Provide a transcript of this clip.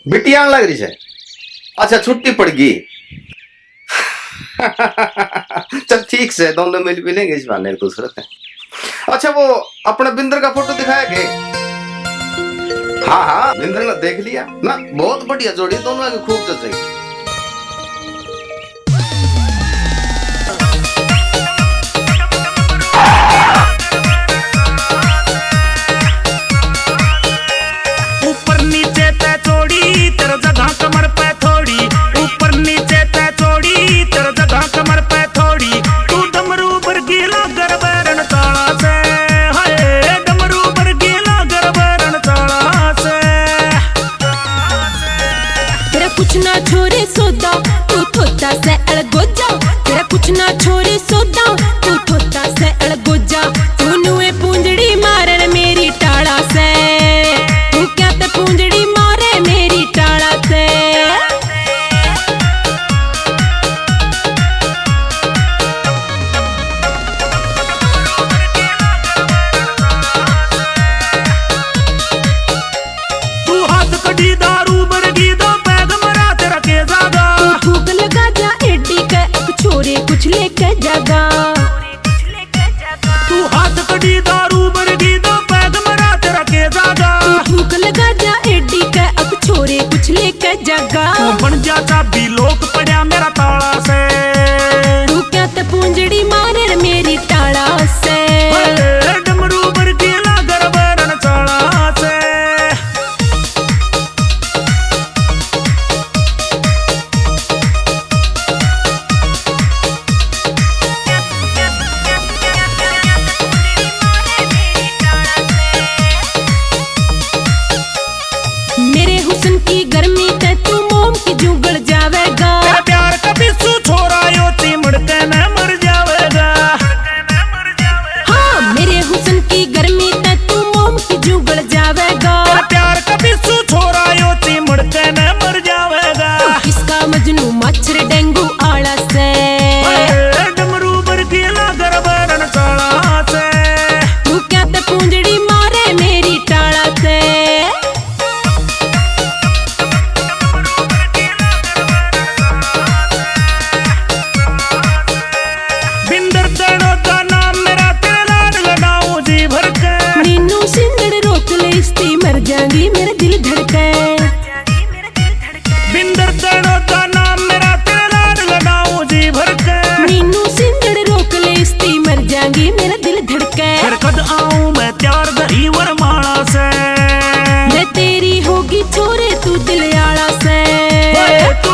बिटिया लग रही है। अच्छा छुट्टी पड़ गई। चल ठीक से दोनों मिल भी लेंगे इस बहाने दूसरे से। अच्छा वो अपने बिंदर का फोटो दिखाया के? हाँ हाँ बिंदर ने देख लिया ना, बहुत बढ़िया जोड़ी दोनों की, खूब जचेगी। ऊपर नीचे ते चोड़ी तेरा जगह कमर पे थोड़ी, ऊपर नीचे ते चोड़ी तेरा जगह कमर पे थोड़ी, तू डमरू बरगीला गरबरन ताला से, हाय डमरू बरगीला गरबरन ताला से। तेरा कुछ ना छोरे सोदा तू थोता से अलगोजा, तेरा कुछ ना छोरे सोदा तू थोता से अलगोजा, तू नुए पूंजड़ी मारन मेरी टाला से, तू क्या ते पूंजड़ी मारे मेरी टाला से। तू हाथ कड़ी दारू बरगी दो पैग मरा तेरा के जागा, तू थूक लगा जा एडी के अब छोरे कुछ लेके जागा, तू हाथ कड़ी दारू बरगी दो पैग मरा तेरा के जागा, तू थूक लगा जा एडी के अब छोरे कुछ लेके जागा, तू बन जा चाबी लोक पड़ा मेरा ताला से, तू क्या ते पूंजड़ी मारन मेरी टाला से। हाय डमरू बरगीला गरबरन ताला से। मेरे हुस्न की गर्मी ते तू मोम की जुगल जावेगा, तेरा प्यार का पिस्सू छोरा यो चिमड़ के न मर जावेगा, हाँ मेरे हुस्न की गर्मी ते तू मोम की जुगल जावेगा, तेरा प्यार का पिस्सू छोरा यो चिमड़ के न मर जावेगा, तू किसका मजनू मच्छर डेंगू आला से, हाय डमरू बरगीला गरबरन ताला से। तू क्या ते पूंजड़ी मारे मेरी टाला से। बिंदर दड़ो का नाम मेरा तेरा लाड लगाऊं जी भर के, नीनू सिंदड़ रोक ले इसती मर जाएंगी मेरा दिल धड़के, बिंदर दड़ो का नाम मेरा तेरा लाड लगाऊं जी भर के, नीनू सिंदड़ रोक ले इसती मर जाएंगी मेरा दिल धड़के, फिर कद आऊं मैं त्यार दही वरमाला से, मैं तेरी होगी छोरे तू दिल आला से। हाय तू